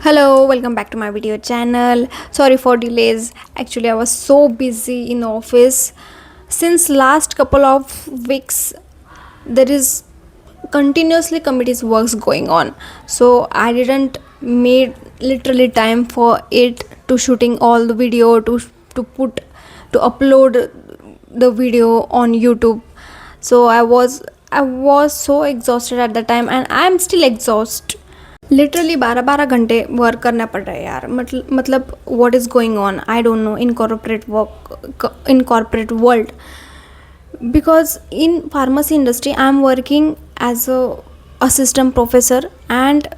Hello, welcome back to my video channel. Sorry for delays. Actually, I was so busy in office. Since last couple of weeks, there is continuously committee's works going on. So I didn't made literally time for it to shooting all the video to upload the video on YouTube. So I was so exhausted at the time, and I'm still exhausted. Literally 12-12 घंटे work करना पड़ रहा है यार. मतलब what is going on, I don't know in corporate world. Because in pharmacy industry I am working as a assistant professor. And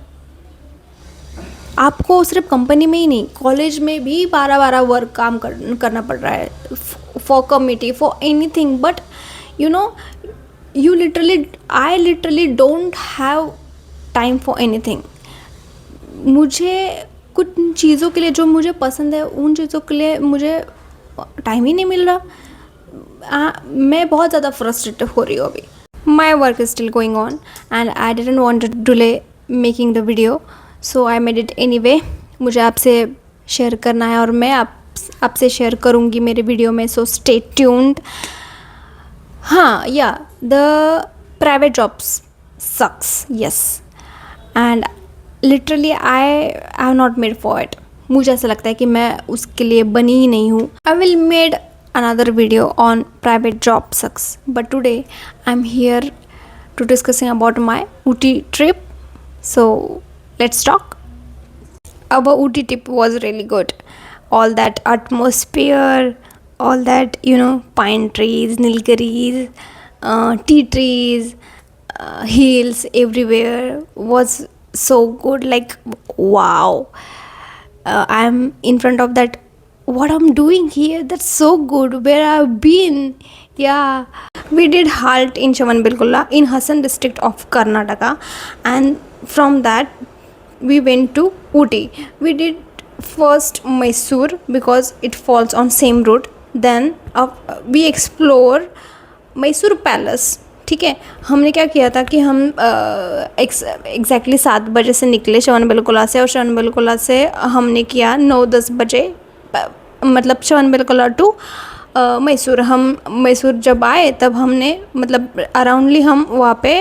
आपको सिर्फ company में ही नहीं, कॉलेज में भी 12-12 वर्क काम करना पड़ रहा है for committee, for any thing. But you know, I literally don't have time for any thing. मुझे कुछ चीज़ों के लिए जो मुझे पसंद है, उन चीज़ों के लिए मुझे टाइम ही नहीं मिल रहा. मैं बहुत ज़्यादा फ्रस्ट्रेटेड हो रही हूँ अभी. My work is still going on and I didn't want to delay making the video, so I made it anyway. मुझे आपसे शेयर करना है और मैं आपसे शेयर करूँगी मेरे वीडियो में, सो स्टे ट्यून्ड. हाँ, या the private jobs sucks, yes, and literally I have not made for it. मुझे ऐसा लगता है कि मैं उसके लिए बनी ही नहीं हूँ. I will made another video on private job sucks, but today I'm here to discussing about my Ooty trip. So let's talk. Our Ooty trip was really good. All that atmosphere, all that, pine trees, nilgiris, tea trees, hills everywhere was so good. Like, wow, I'm in front of that. What I'm doing here, that's so good. Where I've been. Yeah, we did halt in Chavanbelgola in Hassan district of Karnataka, and from that we went to Ooty. We did first Mysore because it falls on same route. Then we explore Mysore palace. ठीक है, हमने क्या किया था कि हम exactly 7 बजे से निकले श्रवणबेलगोला से, और श्रवणबेलगोला से हमने किया 9-10 बजे, मतलब श्रवणबेलगोला टू मैसूर. हम मैसूर जब आए तब हमने मतलब अराउंडली हम वहाँ पे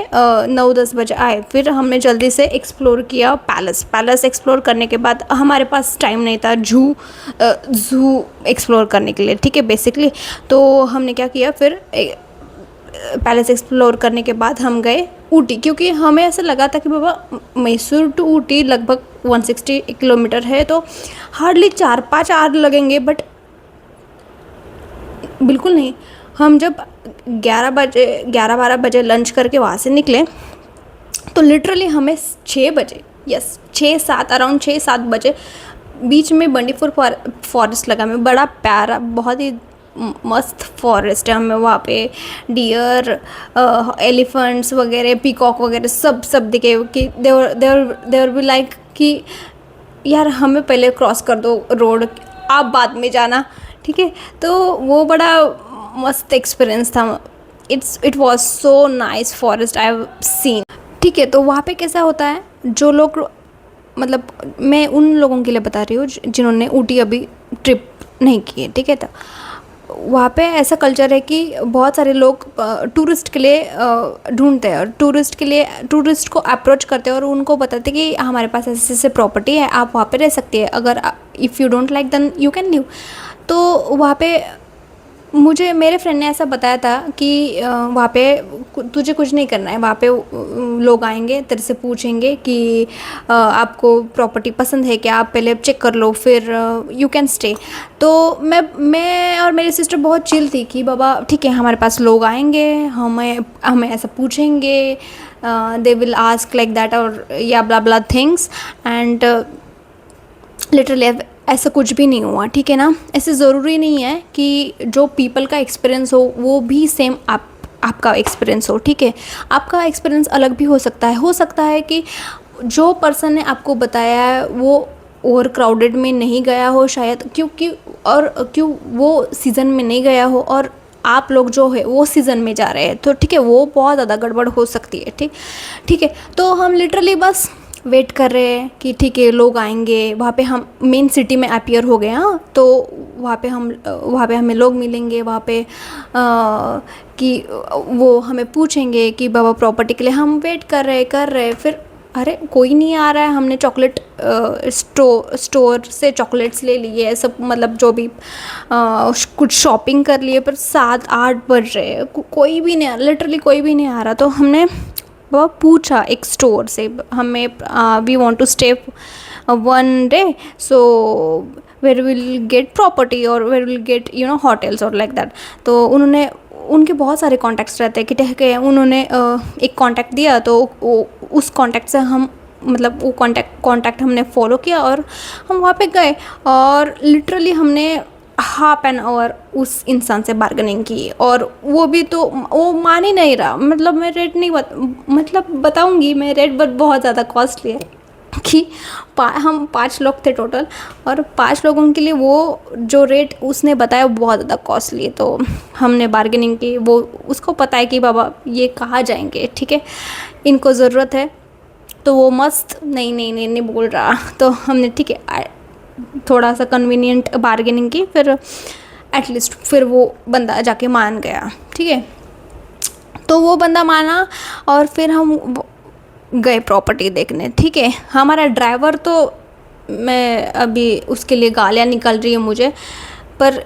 9-10 बजे आए. फिर हमने जल्दी से एक्सप्लोर किया पैलेस एक्सप्लोर करने के बाद हमारे पास टाइम नहीं था ज़ू एक्सप्लोर करने के लिए. ठीक है, बेसिकली तो हमने क्या किया, फिर पैलेस एक्सप्लोर करने के बाद हम गए ऊटी, क्योंकि हमें ऐसा लगा था कि बाबा मैसूर टू ऊटी लगभग 160 किलोमीटर है, तो हार्डली 4-5 आवर लगेंगे. बट बिल्कुल नहीं. हम जब 11-12 बजे लंच करके वहाँ से निकले, तो लिटरली हमें 6 बजे, यस 6-7, अराउंड 6-7 बजे बीच में बंडीपुर फॉरेस्ट लगा. में बड़ा प्यारा, बहुत ही मस्त फॉरेस्ट है. हमें वहाँ पे डियर, एलिफेंट्स वगैरह, पीकॉक वगैरह सब दिखे कि देवर भी लाइक कि यार हमें पहले क्रॉस कर दो रोड, आप बाद में जाना. ठीक है, तो वो बड़ा मस्त एक्सपीरियंस था. It was so nice forest I have seen. ठीक है, तो वहाँ पे कैसा होता है, जो लोग, मतलब मैं उन लोगों के लिए बता रही हूँ जिन्होंने ऊटी अभी ट्रिप नहीं की है. ठीक है, तो वहाँ पे ऐसा कल्चर है कि बहुत सारे लोग टूरिस्ट के लिए ढूंढते हैं, और टूरिस्ट को अप्रोच करते हैं और उनको बताते हैं कि हमारे पास ऐसे ऐसे प्रॉपर्टी है, आप वहाँ पे रह सकती है, अगर if you don't like then you can leave. तो वहाँ पे मुझे मेरे फ्रेंड ने ऐसा बताया था कि वहाँ पे तुझे कुछ नहीं करना है. वहाँ पे लोग आएंगे, तेरे से पूछेंगे कि आपको प्रॉपर्टी पसंद है क्या, आप पहले चेक कर लो, फिर यू कैन स्टे. तो मैं और मेरी सिस्टर बहुत चिल थी कि बाबा ठीक है, हमारे पास लोग आएंगे, हमें ऐसा पूछेंगे, they will ask like that और या ब्ला ब्ला थिंग्स. एंड लिटरली ऐसा कुछ भी नहीं हुआ. ठीक है ना, ऐसे ज़रूरी नहीं है कि जो पीपल का एक्सपीरियंस हो वो भी सेम आपका एक्सपीरियंस हो. ठीक है, आपका एक्सपीरियंस अलग भी हो सकता है कि जो पर्सन ने आपको बताया है वो ओवर क्राउडेड में नहीं गया हो शायद, क्यों वो सीज़न में नहीं गया हो, और आप लोग जो है वो सीज़न में जा रहे हैं. तो ठीक है, वो बहुत ज़्यादा गड़बड़ हो सकती है. ठीक है, तो हम लिटरली बस वेट कर रहे हैं कि ठीक है लोग आएंगे, वहाँ पे हम मेन सिटी में अपीयर हो गए। हाँ, तो वहाँ पे हमें लोग मिलेंगे वहाँ पे, कि वो हमें पूछेंगे कि बाबा प्रॉपर्टी के लिए। हम वेट कर रहे फिर अरे कोई नहीं आ रहा है। हमने चॉकलेट स्टोर से चॉकलेट्स ले लिए सब, मतलब जो भी कुछ शॉपिंग कर लिए, पर 7-8 बज रहे हैं, कोई भी नहीं, लिटरली कोई भी नहीं आ रहा। तो हमने वो पूछा एक स्टोर से, हमें we want to stay 1 day, so where will get property और वेर विल गेट होटल्स और लाइक दैट। तो उन्होंने, उनके बहुत सारे कॉन्टैक्ट्स रहते हैं कि ठीक है, उन्होंने एक कॉन्टैक्ट दिया, तो उस कॉन्टैक्ट से हम, मतलब वो कॉन्टैक्ट हमने फॉलो किया और हम वहाँ पे गए। और लिटरली हमने हाफ एन आवर उस इंसान से बार्गेनिंग की, और वो भी तो वो मान ही नहीं रहा। मतलब मैं रेट नहीं मतलब बताऊंगी मैं रेट, बट बहुत ज़्यादा कॉस्टली है कि हम 5 लोग थे टोटल, और 5 लोगों के लिए वो जो रेट उसने बताया वो बहुत ज़्यादा कॉस्टली है। तो हमने बार्गेनिंग की, वो उसको पता है कि बाबा ये कहाँ जाएंगे, ठीक है, इनको ज़रूरत है। तो वो मस्त नहीं नहीं नहीं नहीं बोल रहा। तो हमने ठीक है थोड़ा सा कन्वीनियंट बार्गेनिंग की, फिर एटलीस्ट फिर वो बंदा जाके मान गया, ठीक है। तो वो बंदा माना, और फिर हम गए प्रॉपर्टी देखने, ठीक है। हमारा ड्राइवर तो, मैं अभी उसके लिए गालियाँ निकल रही है मुझे, पर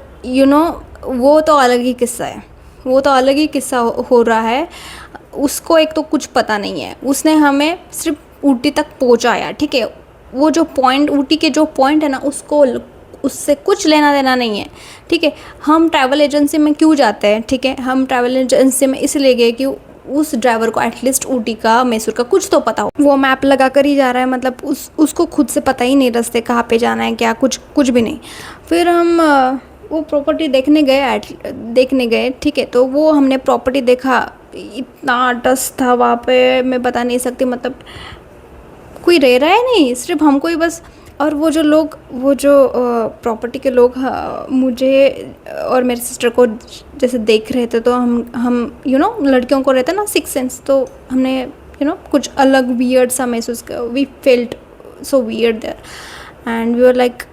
वो तो अलग ही किस्सा है, वो तो अलग ही किस्सा हो रहा है। उसको एक तो कुछ पता नहीं है, उसने हमें सिर्फ ऊटी तक पहुंचाया, ठीक है। वो जो पॉइंट, ऊटी के जो पॉइंट है ना, उससे कुछ लेना देना नहीं है, ठीक है। हम ट्रैवल एजेंसी में क्यों जाते हैं, ठीक है, हम ट्रैवल एजेंसी में इसलिए गए कि उस ड्राइवर को एटलीस्ट ऊटी का, मैसूर का कुछ तो पता हो। वो मैप लगा कर ही जा रहा है, मतलब उसको खुद से पता ही नहीं रास्ते कहाँ पे जाना है, क्या कुछ भी नहीं। फिर हम वो प्रॉपर्टी देखने गए, ठीक है। तो वो हमने प्रॉपर्टी देखा, इतना डस्ट था वहाँ पे, मैं बता नहीं सकती। मतलब कोई रह रहा है नहीं, सिर्फ हमको ही बस। और वो जो प्रॉपर्टी के लोग मुझे और मेरे सिस्टर को जैसे देख रहे थे, तो हम लड़कियों को रहता है ना सिक्स सेंस, तो हमने कुछ अलग वियर्ड सा महसूस किया। We felt so weird there and we were like,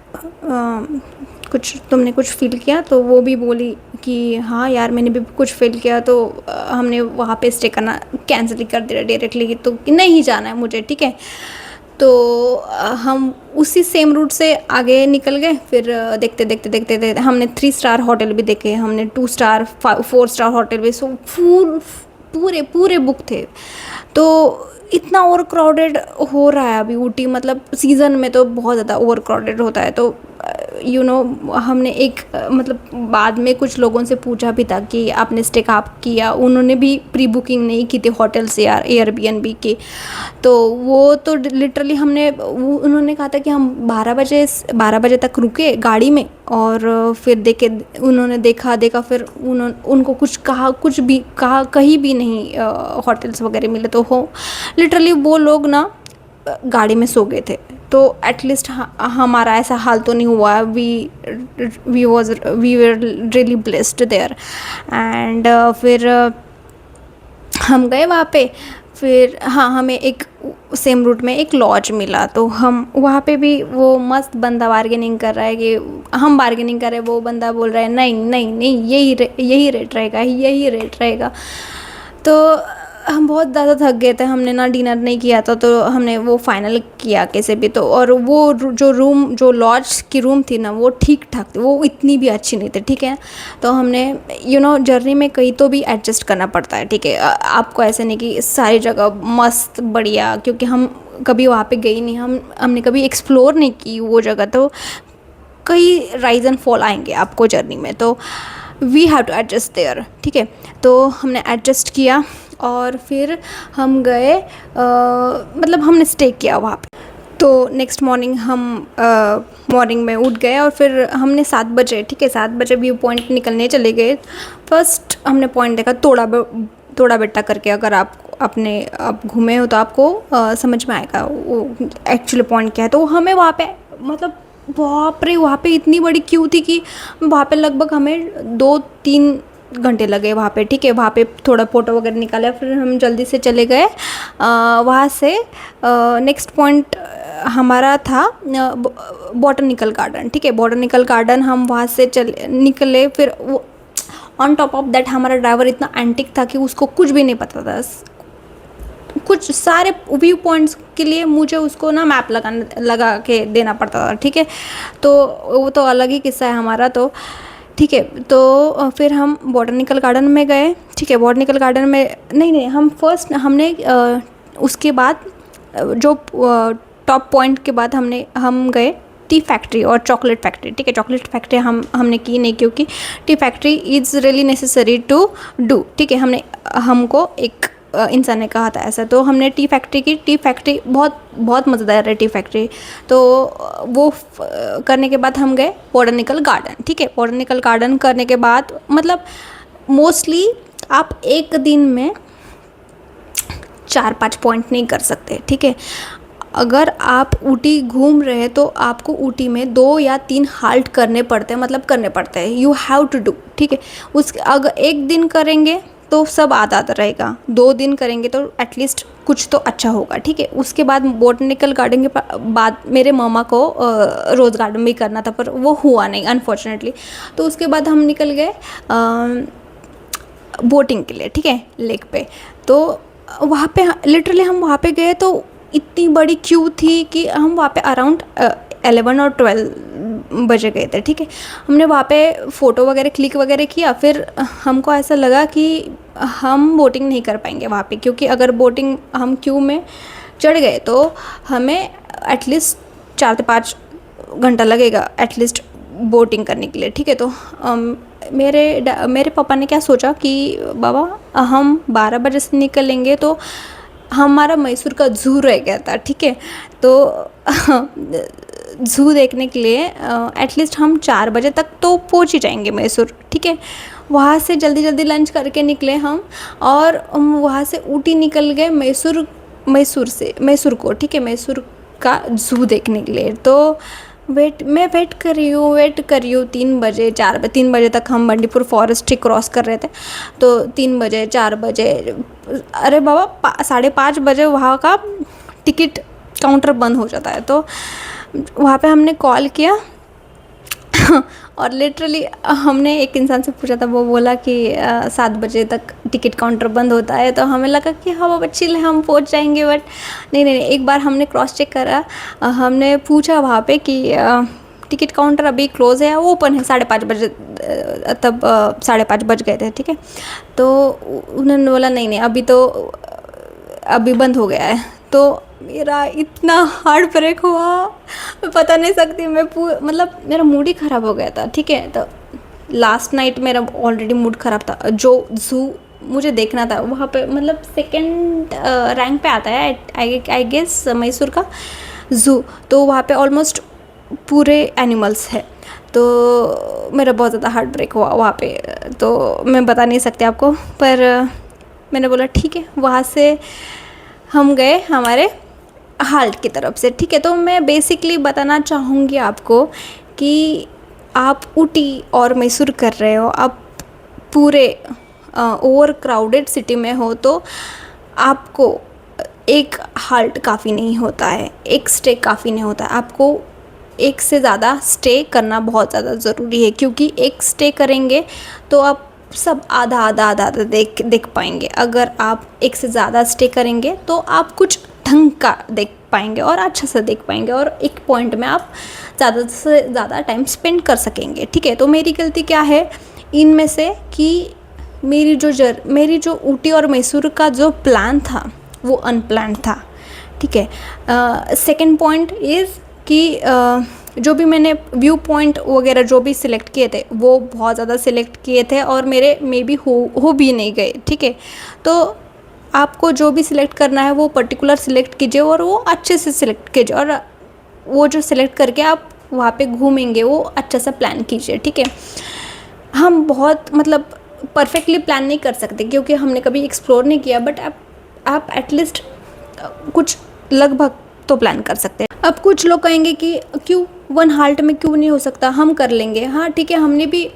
तुमने कुछ फील किया? तो वो भी बोली कि हाँ यार मैंने भी कुछ फील किया। तो हमने वहाँ पे स्टे करना कैंसिल ही कर दिया डायरेक्टली, तो नहीं जाना है मुझे, ठीक है। तो हम उसी सेम रूट से आगे निकल गए। फिर देखते देखते हमने 3 स्टार होटल भी देखे, हमने 2 स्टार 4 स्टार होटल भी, सो पूरे बुक थे। तो इतना ओवर क्राउडेड हो रहा है अभी ऊटी, मतलब सीज़न में तो बहुत ज़्यादा ओवर क्राउडेड होता है। तो हमने मतलब बाद में कुछ लोगों से पूछा भी था कि आपने स्टे कहाँ किया, उन्होंने भी प्री बुकिंग नहीं की थी होटल से या एयरबीएनबी की। तो वो तो लिटरली उन्होंने कहा था कि हम 12 बजे तक रुके गाड़ी में, और फिर उन्होंने देखा फिर उनको कहीं भी नहीं होटल्स वगैरह मिले। तो लिटरली वो लोग ना गाड़ी में सो गए थे। तो एटलीस्ट हमारा ऐसा हाल तो नहीं हुआ। We were really blessed there. And फिर हम गए वहाँ पे। फिर हाँ, हमें एक सेम रूट में एक लॉज मिला, तो हम वहाँ पे भी, वो मस्त बंदा बार्गेनिंग कर रहा है कि हम बार्गेनिंग कर रहे हैं, वो बंदा बोल रहा है नहीं नहीं नहीं यही रेट रहेगा। तो हम बहुत ज़्यादा थक गए थे, हमने ना डिनर नहीं किया था, तो हमने वो फाइनल किया कैसे भी। तो और वो जो लॉज की रूम थी ना, वो ठीक ठाक थी, वो इतनी भी अच्छी नहीं थी, ठीक है। तो हमने जर्नी में कहीं तो भी एडजस्ट करना पड़ता है, ठीक है। आपको ऐसे नहीं कि सारी जगह मस्त बढ़िया, क्योंकि हम कभी वहाँ पे गए नहीं, हमने कभी एक्सप्लोर नहीं की वो जगह। तो कई राइज एंड फॉल आएंगे आपको जर्नी में, तो we have to adjust there, ठीक है। तो हमने एडजस्ट किया और फिर हम गए, मतलब हमने स्टे किया वहाँ पे। तो नेक्स्ट मॉर्निंग हम मॉर्निंग में उठ गए, और फिर हमने 7 बजे, ठीक है, 7 बजे व्यू पॉइंट निकलने चले गए। फर्स्ट हमने पॉइंट देखा तोड़ा बेट्टा करके। अगर आप घूमे हो तो आपको समझ में आएगा वो एक्चुअली पॉइंट क्या है। तो हमें वहाँ पे, मतलब बाप रे, वहाँ पे इतनी बड़ी क्यू थी कि वहाँ पे लगभग हमें 2-3 घंटे लगे वहाँ पे, ठीक है। वहाँ पे थोड़ा फ़ोटो वगैरह निकाला, फिर हम जल्दी से चले गए वहाँ से। नेक्स्ट पॉइंट हमारा था बॉटनिकल गार्डन, ठीक है। बॉटनिकल गार्डन हम वहाँ से निकले, फिर वो ऑन टॉप ऑफ दैट हमारा ड्राइवर इतना एंटिक था कि उसको कुछ भी नहीं पता था। कुछ सारे व्यू पॉइंट्स के लिए मुझे उसको ना मैप लगा के देना पड़ता था, ठीक है। तो वो तो अलग ही किस्सा है हमारा, तो ठीक है। तो फिर हम बॉटनिकल गार्डन में गए, ठीक है। बॉटनिकल गार्डन में नहीं, हम फर्स्ट हमने उसके बाद जो टॉप पॉइंट के बाद हम गए टी फैक्ट्री और चॉकलेट फैक्ट्री, ठीक है। चॉकलेट फैक्ट्री हमने की नहीं, क्योंकि tea factory is really necessary to do, ठीक है। हमको एक इंसान ने कहा था ऐसा, तो हमने टी फैक्ट्री की। टी फैक्ट्री बहुत मज़ेदार है टी फैक्ट्री। तो वो करने के बाद हम गए बॉटनिकल गार्डन, ठीक है। बॉटनिकल गार्डन करने के बाद मतलब मोस्टली आप एक दिन में 4-5 पॉइंट नहीं कर सकते, ठीक है। अगर आप ऊटी घूम रहे हैं तो आपको ऊटी में 2 या 3 हाल्ट करने पड़ते हैं, मतलब करने पड़ते हैं, यू हैव टू डू, ठीक है। अगर एक दिन करेंगे तो सब आधा आधा रहेगा, 2 दिन करेंगे तो एटलीस्ट कुछ तो अच्छा होगा, ठीक है। उसके बाद बॉटनिकल गार्डन के बाद मेरे मामा को रोज़ गार्डन भी करना था, पर वो हुआ नहीं अनफॉर्चुनेटली। तो उसके बाद हम निकल गए बोटिंग के लिए, ठीक है, लेक पे। तो वहाँ पे लिटरली हम वहाँ पे गए तो इतनी बड़ी क्यू थी कि हम वहाँ पे अराउंड 11 और 12 बजे गए थे, ठीक है। हमने वहाँ पे फ़ोटो वगैरह क्लिक वगैरह किया, फिर हमको ऐसा लगा कि हम बोटिंग नहीं कर पाएंगे वहाँ पे, क्योंकि अगर बोटिंग हम क्यू में चढ़ गए तो हमें एटलीस्ट 4 से 5 घंटा लगेगा एटलीस्ट बोटिंग करने के लिए, ठीक है। तो मेरे पापा ने क्या सोचा कि बाबा हम 12 बजे से निकलेंगे तो हमारा मैसूर का ज़ू रह गया था, ठीक है। तो ज़ू देखने के लिए एटलीस्ट हम 4 बजे तक तो पहुंच ही जाएंगे मैसूर, ठीक है। वहाँ से जल्दी जल्दी लंच करके निकले हम, और वहाँ से ऊटी निकल गए मैसूर को, ठीक है, मैसूर का ज़ू देखने के लिए। तो मैं वेट कर रही हूँ 3 बजे 3 बजे तक हम बंडीपुर फॉरेस्ट ही क्रॉस कर रहे थे। तो 3 बजे 4 बजे, अरे बाबा 5:30 बजे वहाँ का टिकट काउंटर बंद हो जाता है। तो वहाँ पे हमने कॉल किया और लिटरली हमने एक इंसान से पूछा था, वो बोला कि 7 बजे तक टिकट काउंटर बंद होता है। तो हमें लगा कि हाँ बाबा चिल है, हम पहुँच जाएंगे, बट नहीं, एक बार हमने क्रॉस चेक करा। हमने पूछा वहाँ पे कि टिकट काउंटर अभी क्लोज़ है या ओपन है 5:30 बजे, तब 5:30 बज गए थे, ठीक है। तो उन्होंने बोला नहीं अभी बंद हो गया है। तो मेरा इतना हार्ट ब्रेक हुआ, मैं बता नहीं सकती। मतलब मेरा मूड ही ख़राब हो गया था, ठीक है। तो लास्ट नाइट मेरा ऑलरेडी मूड ख़राब था। जो ज़ू मुझे देखना था वहाँ पे, मतलब 2nd रैंक पे आता है आई गेस मैसूर का ज़ू। तो वहाँ पे ऑलमोस्ट पूरे एनिमल्स है। तो मेरा बहुत ज़्यादा हार्ट ब्रेक हुआ वहाँ पे, तो मैं बता नहीं सकती आपको। पर मैंने बोला ठीक है, वहाँ से हम गए हमारे हाल्ट की तरफ से, ठीक है। तो मैं बेसिकली बताना चाहूँगी आपको कि आप ऊटी और मैसूर कर रहे हो, आप पूरे ओवर क्राउडेड सिटी में हो, तो आपको एक हाल्ट काफ़ी नहीं होता है, एक स्टे काफ़ी नहीं होता है। आपको एक से ज़्यादा स्टे करना बहुत ज़्यादा ज़रूरी है, क्योंकि एक स्टे करेंगे तो आप सब आधा देख पाएंगे। अगर आप एक से ज़्यादा स्टे करेंगे तो आप कुछ ढंग का देख पाएंगे और अच्छा से देख पाएंगे, और एक पॉइंट में आप ज़्यादा से ज़्यादा टाइम स्पेंड कर सकेंगे, ठीक है। तो मेरी गलती क्या है इनमें से कि मेरी जो ऊटी और मैसूर का जो प्लान था वो अनप्लान्ड था, ठीक है। सेकंड पॉइंट इज़ कि जो भी मैंने व्यू पॉइंट वगैरह जो भी सिलेक्ट किए थे वो बहुत ज़्यादा सिलेक्ट किए थे और मेरे मे बी हो भी नहीं गए, ठीक है। तो आपको जो भी सिलेक्ट करना है वो पर्टिकुलर सिलेक्ट कीजिए और वो अच्छे से सिलेक्ट कीजिए, और वो जो सिलेक्ट करके आप वहाँ पे घूमेंगे वो अच्छा सा प्लान कीजिए, ठीक है। हम बहुत मतलब परफेक्टली प्लान नहीं कर सकते क्योंकि हमने कभी एक्सप्लोर नहीं किया, बट आप एटलीस्ट कुछ लगभग तो प्लान कर सकते हैं। अब कुछ लोग कहेंगे कि क्यों 1 हाल्ट में क्यों नहीं हो सकता, हम कर लेंगे। हाँ ठीक है, हमने भी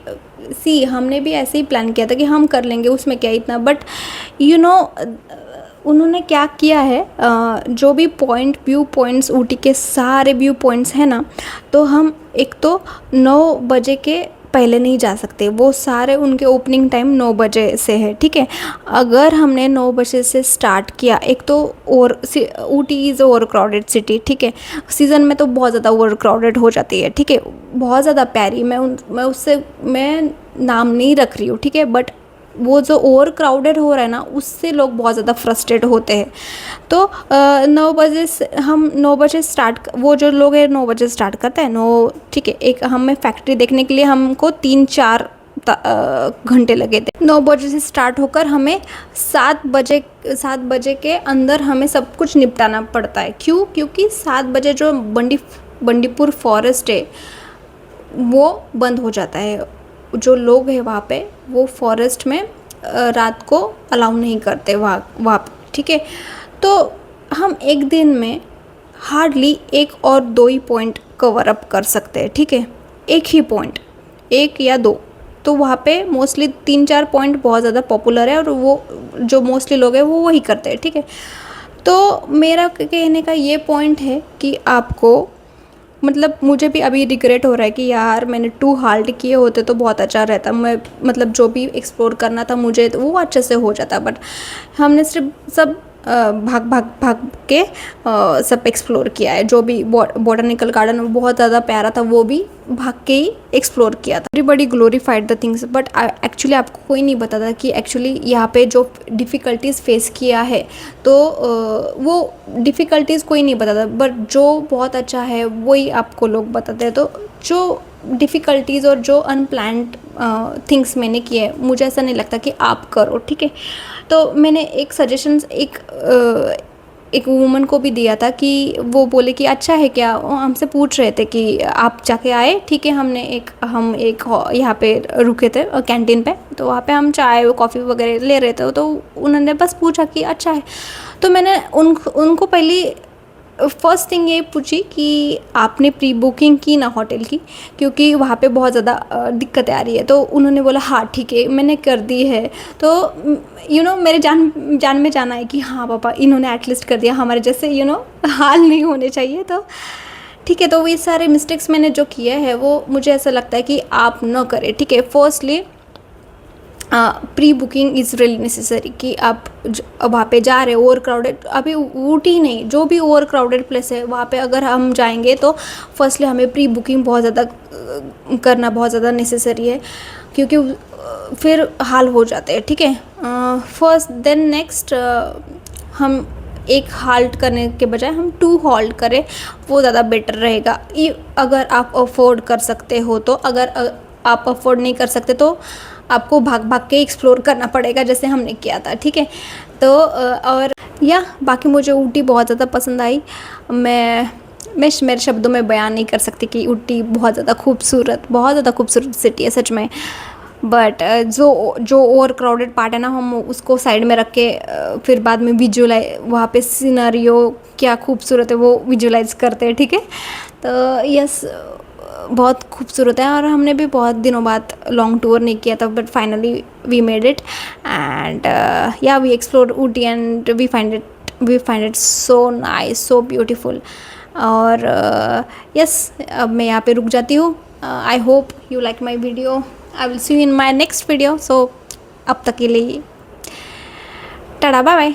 सी हमने भी ऐसे ही प्लान किया था कि हम कर लेंगे, उसमें क्या इतना, बट यू नो उन्होंने क्या किया है, जो भी व्यू पॉइंट्स ऊटी के सारे व्यू पॉइंट्स हैं ना, तो हम एक तो 9 बजे के पहले नहीं जा सकते, वो सारे उनके ओपनिंग टाइम 9 बजे से है, ठीक है। अगर हमने 9 बजे से स्टार्ट किया, एक तो और Ooty is over crowded city, ठीक है, सीज़न में तो बहुत ज़्यादा ओवर क्राउडेड हो जाती है, ठीक है, बहुत ज़्यादा प्यारी, मैं नाम नहीं रख रही हूँ, ठीक है, बट वो जो ओवर क्राउडेड हो रहा है ना, उससे लोग बहुत ज़्यादा फ्रस्ट्रेट होते हैं। तो 9 बजे से हम 9 बजे स्टार्ट, वो जो लोग हैं 9 बजे स्टार्ट करते हैं, ठीक है, एक हमें फैक्ट्री देखने के लिए हमको 3-4 घंटे लगे थे। 9 बजे से स्टार्ट होकर हमें 7 बजे के अंदर हमें सब कुछ निपटाना पड़ता है। क्यों? क्योंकि 7 बजे जो बंडीपुर फॉरेस्ट है वो बंद हो जाता है। जो लोग हैं वहाँ पे, वो फॉरेस्ट में रात को अलाउ नहीं करते वहाँ पे, ठीक है। तो हम एक दिन में हार्डली 1 और 2 ही पॉइंट कवर अप कर सकते हैं, ठीक है, एक ही पॉइंट, 1 या 2। तो वहाँ पे मोस्टली 3-4 पॉइंट बहुत ज़्यादा पॉपुलर है और वो जो मोस्टली लोग हैं वो वही करते हैं, ठीक है। तो मेरा कहने का ये पॉइंट है कि आपको, मतलब मुझे भी अभी रिग्रेट हो रहा है कि यार मैंने 2 हाल्ट किए होते तो बहुत अच्छा रहता, मैं मतलब जो भी एक्सप्लोर करना था मुझे तो वो अच्छे से हो जाता, बट हमने सिर्फ सब भाग के सब एक्सप्लोर किया है। जो भी बॉटनिकल गार्डन बहुत ज़्यादा प्यारा था वो भी भाग के ही एक्सप्लोर किया था। बड़ी glorified the things, but actually आपको कोई नहीं बताता कि एक्चुअली यहाँ पे जो डिफ़िकल्टीज़ फेस किया है, तो वो डिफ़िकल्टीज़ कोई नहीं बताता, बट जो बहुत अच्छा है वही आपको लोग बताते हैं। तो जो डिफ़िकल्टीज़ और जो अनप्लान्ड थिंग्स मैंने किए, मुझे ऐसा नहीं लगता कि आप करो, ठीक है। तो मैंने एक सजेशन एक वूमन को भी दिया था कि वो बोले कि अच्छा है क्या, वो हमसे पूछ रहे थे कि आप जाके आए, ठीक है। हम एक यहाँ पे रुके थे कैंटीन पे, तो वहाँ पे हम चाय कॉफ़ी वगैरह ले रहे थे, तो उन्होंने बस पूछा कि अच्छा है। तो मैंने उनको पहले फर्स्ट थिंग ये पूछी कि आपने प्री बुकिंग की ना होटल की, क्योंकि वहाँ पे बहुत ज़्यादा दिक्कतें आ रही है। तो उन्होंने बोला हाँ ठीक है, मैंने कर दी है। तो मेरे जान में जाना है कि हाँ पापा, इन्होंने एटलीस्ट कर दिया, हमारे जैसे हाल नहीं होने चाहिए। तो ठीक है, तो ये सारे मिस्टेक्स मैंने जो किए हैं वो मुझे ऐसा लगता है कि आप न करें, ठीक है। Firstly pre booking is really necessary कि आप वहाँ पे जा रहे हो ओवर क्राउडेड, अभी ऊटी नहीं, जो भी ओवर क्राउडेड प्लेस है वहाँ पे अगर हम जाएंगे तो फर्स्टली हमें प्री बुकिंग बहुत ज़्यादा करना बहुत ज़्यादा नेसेसरी है, क्योंकि फिर हाल हो जाते हैं, ठीक है। फर्स्ट देन नेक्स्ट हम एक हाल्ट करने के बजाय हम 2 हॉल्ट करें, वो ज़्यादा बेटर रहेगा। अगर आप अफोर्ड कर सकते हो तो, अगर आप अफोर्ड नहीं कर सकते तो आपको भाग के एक्सप्लोर करना पड़ेगा, जैसे हमने किया था, ठीक है। तो और बाकी मुझे ऊटी बहुत ज़्यादा पसंद आई। मैं मेरे शब्दों में बयान नहीं कर सकती कि ऊटी बहुत ज़्यादा खूबसूरत सिटी है सच में। बट जो ओवर क्राउडेड पार्ट है ना, हम उसको साइड में रख के फिर बाद में वहाँ पे सिनेरियो क्या खूबसूरत है वो विजुलाइज करते हैं, ठीक है। तो यस, बहुत खूबसूरत है। और हमने भी बहुत दिनों बाद लॉन्ग टूर नहीं किया था, but finally we made it and we explore Ooty and we find it so nice, so beautiful. और यस, अब मैं यहाँ पे रुक जाती हूँ। I hope you like my video. I will see you in my next video. So अब तक के लिए टाटा, बाय बाय।